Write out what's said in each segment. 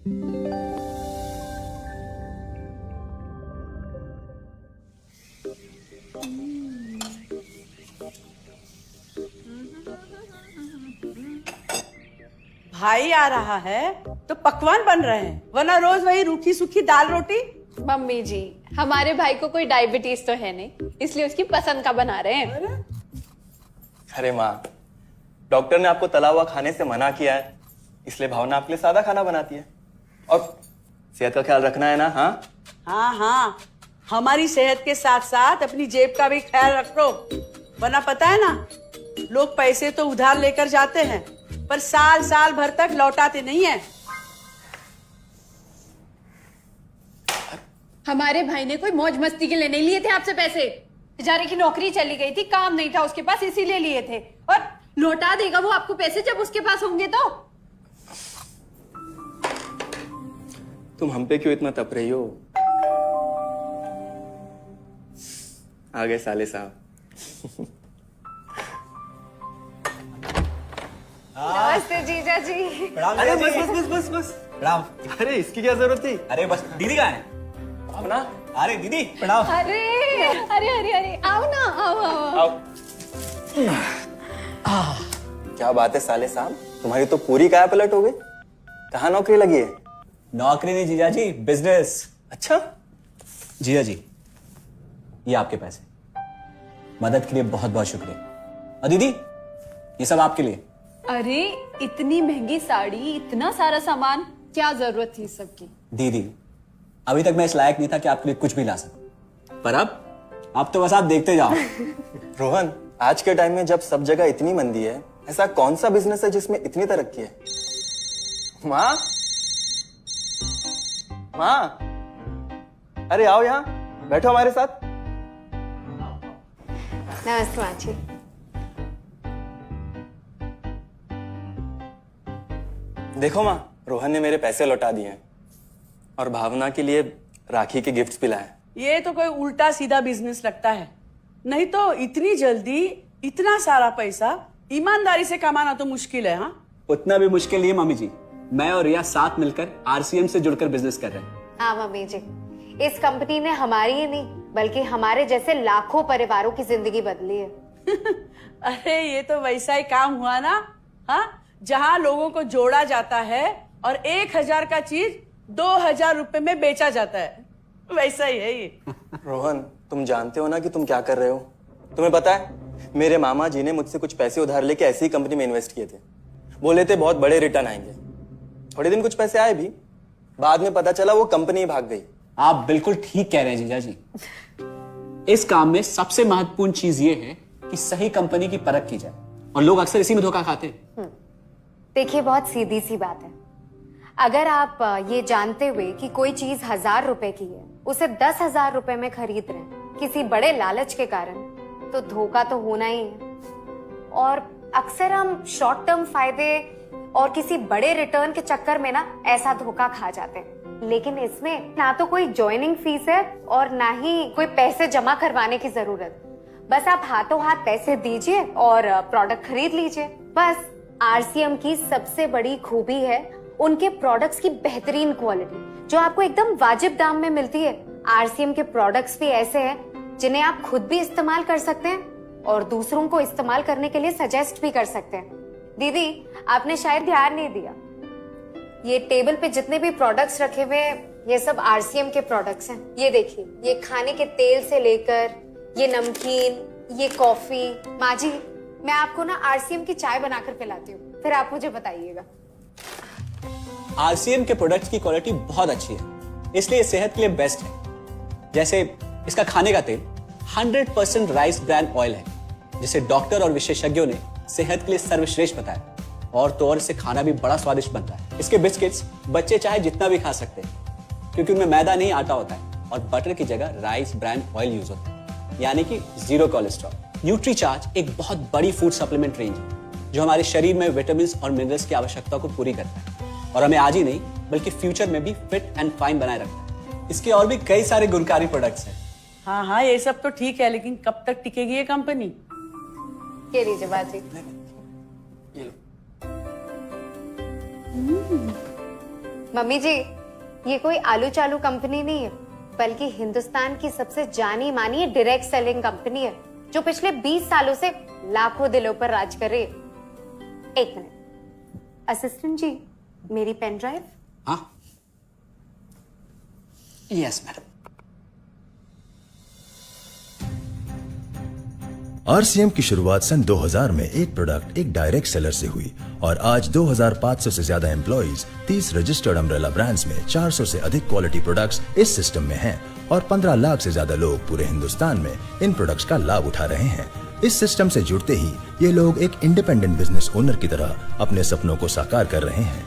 भाई आ रहा है तो पकवान बन रहे हैं, वरना रोज वही रूखी सूखी दाल रोटी। मम्मी जी, हमारे भाई को कोई डायबिटीज तो है नहीं, इसलिए उसकी पसंद का बना रहे हैं। अरे माँ, डॉक्टर ने आपको तला हुआ खाने से मना किया है, इसलिए भावना आपके लिए सादा खाना बनाती है। और सेहत का ख्याल रखना है ना। हाँ हाँ हाँ, हमारी सेहत के साथ साथ अपनी जेब का भी ख्याल रखो, वरना पता है ना, लोग पैसे तो उधार लेकर जाते हैं पर साल साल भर तक लौटाते नहीं है। हमारे भाई ने कोई मौज मस्ती के लिए नहीं लिए थे आपसे पैसे। बेचारे की नौकरी चली गई थी, काम नहीं था उसके पास, इसीलिए लिए थे। और लौटा देगा वो आपको पैसे जब उसके पास होंगे तो। तुम हम पे क्यों इतना तप रही हो? आ गए साले साहब। नमस्ते जीजा जी। अरे बस बस बस बस बस प्रणाम। अरे इसकी क्या जरूरत थी? अरे बस दीदी कहाँ है? भावना, अरे दीदी प्रणाम। अरे अरे अरे अरे आओ ना, आओ आओ। आओ। क्या बात है साले साहब, तुम्हारी तो पूरी काया पलट हो गई। कहाँ नौकरी लगी है? नौकरी नहीं जीजा जी, बिजनेस। अच्छा जीजा जी, ये आपके पैसे, मदद के लिए बहुत बहुत शुक्रिया। और दीदी, ये सब आपके लिए। अरे इतनी महंगी साड़ी, इतना सारा सामान, क्या जरूरत थी सबकी? दीदी, अभी तक मैं इस लायक नहीं था कि आपके लिए कुछ भी ला सकूं, पर अब तो बस आप देखते जाओ। रोहन, आज के टाइम में जब सब जगह इतनी मंदी है, ऐसा कौन सा बिजनेस है जिसमें इतनी तरक्की है? माँ, माँ, अरे आओ यहाँ बैठो हमारे साथ। नमस्ते माँ जी। देखो माँ, रोहन ने मेरे पैसे लौटा दिए हैं और भावना के लिए राखी के गिफ्ट्स भी लाए। ये तो कोई उल्टा सीधा बिजनेस लगता है, नहीं तो इतनी जल्दी इतना सारा पैसा ईमानदारी से कमाना तो मुश्किल है। हाँ, उतना भी मुश्किल नहीं है मम्मी जी। मैं और रिया साथ मिलकर आरसीएम से जुड़कर बिजनेस कर रहे हैं। हाँ मम्मी जी, इस कंपनी ने हमारी ही नहीं बल्कि हमारे जैसे लाखों परिवारों की जिंदगी बदली है। अरे ये तो वैसा ही काम हुआ ना, हाँ, जहाँ लोगों को जोड़ा जाता है और 1000 का चीज 2000 रुपए में बेचा जाता है, वैसा ही है ये। रोहन, तुम जानते हो ना कि तुम क्या कर रहे हो? तुम्हें पता है, मेरे मामा जी ने मुझसे कुछ पैसे उधार लेके ऐसी ही कंपनी में इन्वेस्ट किए थे। बोले थे बहुत बड़े रिटर्न आएंगे। थोड़े दिन कुछ पैसे आए भी, बाद में पता चला वो कंपनी ही भाग गई। आप बिल्कुल ठीक कह रहे हैं जीजा जी। इस काम में सबसे महत्वपूर्ण चीज ये है कि सही कंपनी की परख की जाए, और लोग अक्सर इसी में धोखा खाते हैं। देखिए, बहुत सीधी सी बात है। अगर आप ये जानते हुए कि कोई चीज 1000 रुपए की है, उसे 10,000 रुपए में खरीद रहे हैं किसी बड़े लालच के कारण, तो धोखा तो होना ही है। और अक्सर हम शॉर्ट टर्म फायदे और किसी बड़े रिटर्न के चक्कर में ना ऐसा धोखा खा जाते हैं। लेकिन इसमें ना तो कोई ज्वाइनिंग फीस है और ना ही कोई पैसे जमा करवाने की जरूरत। बस आप हाथों हाथ पैसे दीजिए और प्रोडक्ट खरीद लीजिए। बस आरसीएम की सबसे बड़ी खूबी है उनके प्रोडक्ट्स की बेहतरीन क्वालिटी, जो आपको एकदम वाजिब दाम में मिलती है। आरसीएम के प्रोडक्ट्स भी ऐसे हैं जिन्हें आप खुद भी इस्तेमाल कर सकते हैं और दूसरों को इस्तेमाल करने के लिए सजेस्ट भी कर सकते हैं। दीदी, आपने शायद ध्यान नहीं दिया, ये टेबल पे जितने भी प्रोडक्ट्स रखे हुए हैं, ये सब आरसीएम के प्रोडक्ट्स हैं। ये देखिए, ये खाने के तेल से लेकर ये नमकीन, ये कॉफी। माँ जी, मैं आपको ना आरसीएम की चाय बनाकर पिलाती हूँ, फिर आप मुझे बताइएगा। आरसीएम के प्रोडक्ट्स की क्वालिटी बहुत अच्छी है, इसलिए सेहत के लिए बेस्ट है। जैसे इसका खाने का तेल 100% राइस ब्रांड ऑयल है, जिसे डॉक्टर और विशेषज्ञों ने सेहत के लिए सर्वश्रेष्ठ बताया। और तो और इसे खाना भी बड़ा स्वादिष्ट बनता है। इसके बिस्किट्स बच्चे चाहे जितना भी खा सकते हैं, क्योंकि उनमें मैदा नहीं आटा होता है और बटर की जगह राइस ब्रांड ऑयल यूज होता है, यानी कि 0 कोलेस्ट्रॉल। न्यूट्रीचार्ज एक बहुत बड़ी फूड सप्लीमेंट रेंज है, जो हमारे शरीर में विटामिन और मिनरल्स की आवश्यकता को पूरी करता है और हमें आज ही नहीं बल्कि फ्यूचर में भी फिट एंड फाइन बनाए रखता है। इसके और भी कई सारे गुणकारी प्रोडक्ट्स हैं। हाँ हाँ, ये सब तो ठीक है, लेकिन कब तक टिकेगी ये कंपनी? ये लीजिए बाजी। मम्मी जी, ये कोई आलू चालू कंपनी नहीं है, बल्कि हिंदुस्तान की सबसे जानी मानी डायरेक्ट सेलिंग कंपनी है, जो पिछले 20 सालों से लाखों दिलों पर राज कर रही है। एक मिनट, असिस्टेंट जी, मेरी पेन ड्राइव। हाँ, यस मैडम। आरसीएम की शुरुआत सन 2000 में एक प्रोडक्ट एक डायरेक्ट सेलर से हुई और आज 2500 से ज्यादा एम्प्लॉइज, 30 रजिस्टर्ड अम्ब्रेला ब्रांड्स में 400 से अधिक क्वालिटी प्रोडक्ट्स इस सिस्टम में हैं और 15 लाख से ज्यादा लोग पूरे हिंदुस्तान में इन प्रोडक्ट्स का लाभ उठा रहे हैं। इस सिस्टम से जुड़ते ही ये लोग एक इंडिपेंडेंट बिजनेस ओनर की तरह अपने सपनों को साकार कर रहे हैं।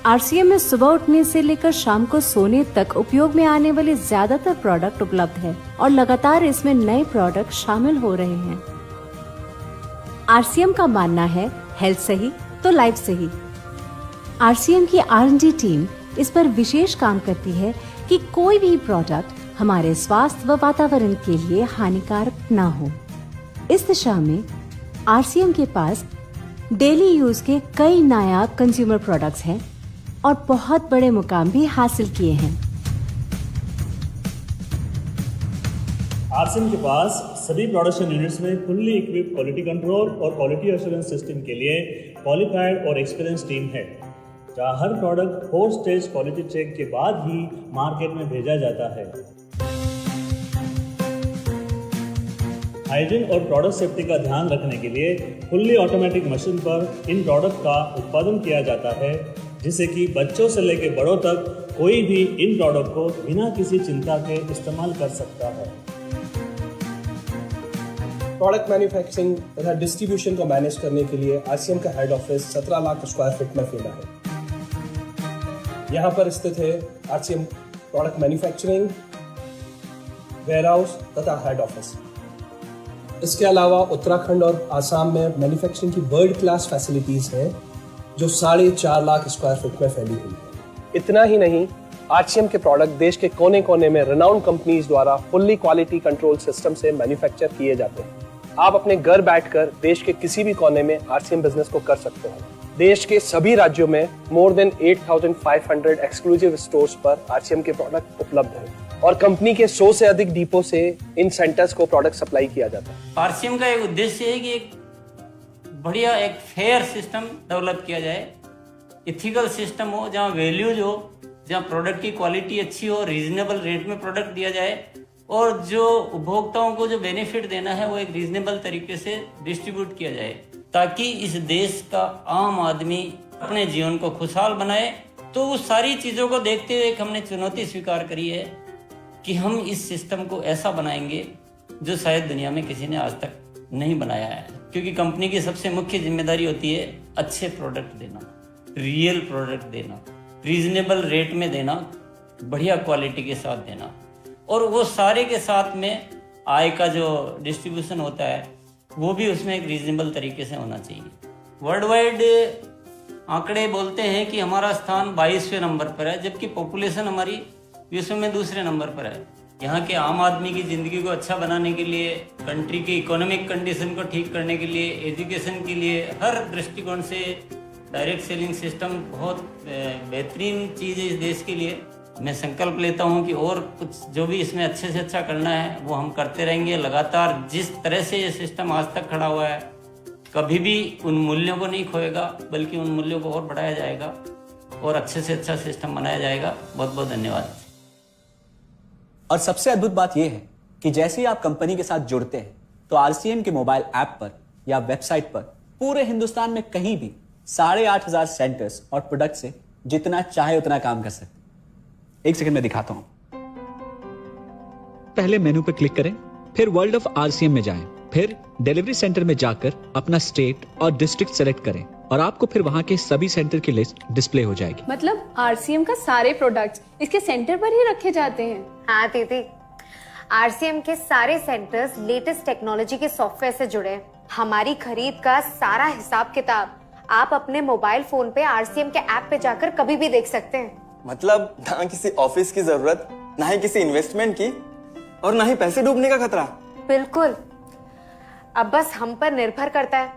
आरसीएम में सुबह उठने से लेकर शाम को सोने तक उपयोग में आने वाले ज्यादातर प्रोडक्ट उपलब्ध है और लगातार इसमें नए प्रोडक्ट शामिल हो रहे हैं। आरसीएम का मानना है हेल्थ सही तो लाइफ सही। आरसीएम की R&D टीम इस पर विशेष काम करती है कि कोई भी प्रोडक्ट हमारे स्वास्थ्य व वातावरण के लिए हानिकारक ना हो। इस दिशा में आरसीएम के पास डेली यूज के कई नायाब कंज्यूमर प्रोडक्ट्स हैं और बहुत बड़े मुकाम भी हासिल किए हैं। आरसीएम के पास सभी प्रोडक्शन यूनिट्स में फुल्ली इक्विप्ड क्वालिटी कंट्रोल और क्वालिटी एश्योरेंस सिस्टम के लिए क्वालिफाइड और एक्सपीरियंस टीम है, जहां हर प्रोडक्ट 4 स्टेज क्वालिटी चेक के बाद ही मार्केट में भेजा जाता है। हाइजीन और प्रोडक्ट सेफ्टी का ध्यान रखने के लिए फुल्ली ऑटोमेटिक मशीन पर इन प्रोडक्ट का उत्पादन किया जाता है, जिससे कि बच्चों से लेकर बड़ों तक कोई भी इन प्रोडक्ट को बिना किसी चिंता के इस्तेमाल कर सकता है। प्रोडक्ट मैन्युफैक्चरिंग तथा डिस्ट्रीब्यूशन को मैनेज करने के लिए आरसीएम का head office 17 lakh square feet में फैला है। यहाँ पर स्थित है आरसीएम प्रोडक्ट मैन्युफैक्चरिंग, वेयरहाउस तथा हेड ऑफिस। इसके अलावा उत्तराखंड और आसाम में मैन्युफैक्चरिंग की वर्ल्ड क्लास फैसिलिटीज हैं, जो 4.5 लाख स्क्वायर फीट में फैली हुई है। इतना ही नहीं, आरसीएम के प्रोडक्ट देश के कोने कोने में रेनाउंड कंपनीज द्वारा फुल्ली क्वालिटी कंट्रोल सिस्टम से मैन्युफैक्चर किए जाते हैं। आप अपने घर बैठकर देश के किसी भी कोने में आरसीएम बिजनेस को कर सकते हैं। देश के सभी राज्यों में मोर देन 8,500 एक्सक्लूसिव स्टोर्स पर आरसीएम के प्रोडक्ट उपलब्ध हैं और कंपनी के 100 से अधिक डिपो से इन सेंटर्स को प्रोडक्ट सप्लाई किया जाता है। आरसीएम का एक उद्देश्य है कि एक बढ़िया एक फेयर सिस्टम डेवलप किया जाए, इथिकल सिस्टम हो, जहाँ वैल्यूज हो, जहाँ प्रोडक्ट की क्वालिटी अच्छी हो, रीजनेबल रेट में प्रोडक्ट दिया जाए और जो उपभोक्ताओं को जो बेनिफिट देना है वो एक रीजनेबल तरीके से डिस्ट्रीब्यूट किया जाए, ताकि इस देश का आम आदमी अपने जीवन को खुशहाल बनाए। तो उस सारी चीज़ों को देखते हुए एक हमने चुनौती स्वीकार करी है कि हम इस सिस्टम को ऐसा बनाएंगे जो शायद दुनिया में किसी ने आज तक नहीं बनाया है, क्योंकि कंपनी की सबसे मुख्य जिम्मेदारी होती है अच्छे प्रोडक्ट देना, रियल प्रोडक्ट देना, रीजनेबल रेट में देना, बढ़िया क्वालिटी के साथ देना, और वो सारे के साथ में आय का जो डिस्ट्रीब्यूशन होता है वो भी उसमें एक रीजनेबल तरीके से होना चाहिए। वर्ल्ड वाइड आंकड़े बोलते हैं कि हमारा स्थान 22वें नंबर पर है, जबकि पॉपुलेशन हमारी विश्व में दूसरे नंबर पर है। यहाँ के आम आदमी की ज़िंदगी को अच्छा बनाने के लिए, कंट्री की इकोनॉमिक कंडीशन को ठीक करने के लिए, एजुकेशन के लिए, हर दृष्टिकोण से डायरेक्ट सेलिंग सिस्टम बहुत बेहतरीन चीज़ है इस देश के लिए। मैं संकल्प लेता हूँ कि और कुछ जो भी इसमें अच्छे से अच्छा करना है वो हम करते रहेंगे लगातार। जिस तरह से ये सिस्टम आज तक खड़ा हुआ है, कभी भी उन मूल्यों को नहीं खोएगा, बल्कि उन मूल्यों को और बढ़ाया जाएगा और अच्छे से अच्छा सिस्टम बनाया जाएगा। बहुत बहुत धन्यवाद। और सबसे अद्भुत बात यह है कि जैसे ही आप कंपनी के साथ जुड़ते हैं तो आरसीएम के मोबाइल ऐप पर या वेबसाइट पर पूरे हिंदुस्तान में कहीं भी 8,500 सेंटर्स और प्रोडक्ट से जितना चाहे उतना काम कर सकते हैं। एक सेकंड में दिखाता हूं। पहले मेनू पर क्लिक करें, फिर वर्ल्ड ऑफ आरसीएम में जाएं, फिर डिलीवरी सेंटर में जाकर अपना स्टेट और डिस्ट्रिक्ट सेलेक्ट करें और आपको फिर वहां के सभी सेंटर की लिस्ट डिस्प्ले हो जाएगी। मतलब आरसीएम का सारे प्रोडक्ट्स इसके सेंटर पर ही रखे जाते हैं? हाँ दीदी, आरसीएम के सारे सेंटर्स लेटेस्ट टेक्नोलॉजी के सॉफ्टवेयर से जुड़े हैं। हमारी खरीद का सारा हिसाब किताब आप अपने मोबाइल फोन पे आरसीएम के ऐप पे जाकर कभी भी देख सकते हैं। मतलब ना किसी ऑफिस की जरूरत, ना ही किसी इन्वेस्टमेंट की, और ना ही पैसे डूबने का खतरा। बिल्कुल। अब बस हम पर निर्भर करता है,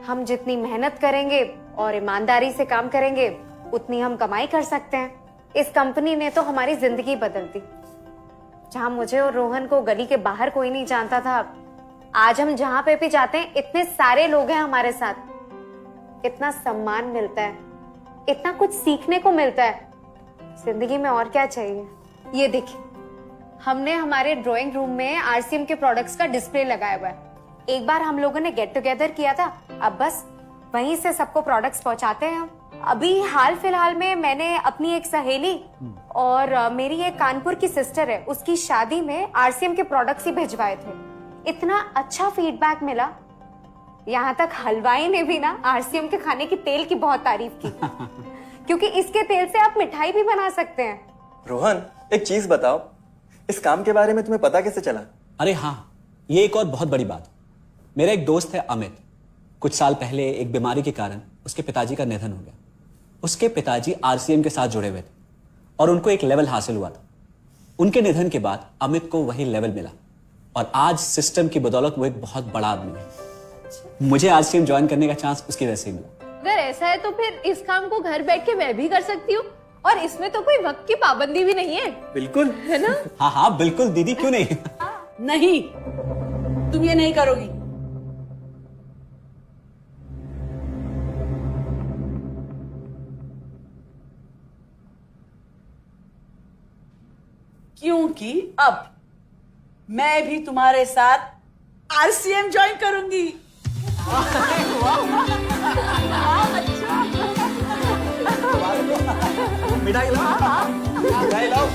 हम जितनी मेहनत करेंगे और ईमानदारी से काम करेंगे उतनी हम कमाई कर सकते हैं। इस कंपनी ने तो हमारी जिंदगी बदल दी। जहां मुझे और रोहन को गली के बाहर कोई नहीं जानता था, आज हम जहां पे भी जाते हैं इतने सारे लोग हैं हमारे साथ। इतना सम्मान मिलता है, इतना कुछ सीखने को मिलता है। जिंदगी में और क्या चाहिए। ये देखिए, हमने हमारे ड्राइंग रूम में आरसीएम के प्रोडक्ट्स का डिस्प्ले लगाया हुआ है। एक बार हम लोगों ने गेट टुगेदर किया था, अब बस वहीं से सबको प्रोडक्ट्स पहुंचाते हैं हम। अभी हाल फिलहाल में मैंने अपनी एक सहेली और मेरी एक कानपुर की सिस्टर है, उसकी शादी में आरसीएम के प्रोडक्ट्स ही भिजवाए थे। इतना अच्छा फीडबैक मिला, यहाँ तक हलवाई ने भी ना आरसीएम के खाने की तेल की बहुत तारीफ की क्योंकि इसके तेल से आप मिठाई भी बना सकते हैं। रोहन, एक चीज बताओ, इस काम के बारे में तुम्हें पता कैसे चला? अरे हाँ, ये एक और बहुत बड़ी बात। मेरा एक दोस्त है अमित, कुछ साल पहले एक बीमारी के कारण उसके पिताजी का निधन हो गया। उसके पिताजी आरसीएम के साथ जुड़े हुए थे और उनको एक लेवल हासिल हुआ था। उनके निधन के बाद अमित को वही लेवल मिला और आज सिस्टम की बदौलत वो एक बहुत बड़ा आदमी है। मुझे आरसीएम ज्वाइन करने का चांस उसकी वजह से मिला। अगर ऐसा है तो फिर इस काम को घर बैठ के मैं भी कर सकती हूँ, और इसमें तो कोई वक्त की पाबंदी भी नहीं है। बिल्कुल, है ना? हाँ हाँ बिल्कुल दीदी, क्यों नहीं। नहीं, तुम ये नहीं करोगी। क्योंकि अब मैं भी तुम्हारे साथ आरसीएम ज्वाइन करूंगी। मिठाई लाओ, मिठाई लाओ।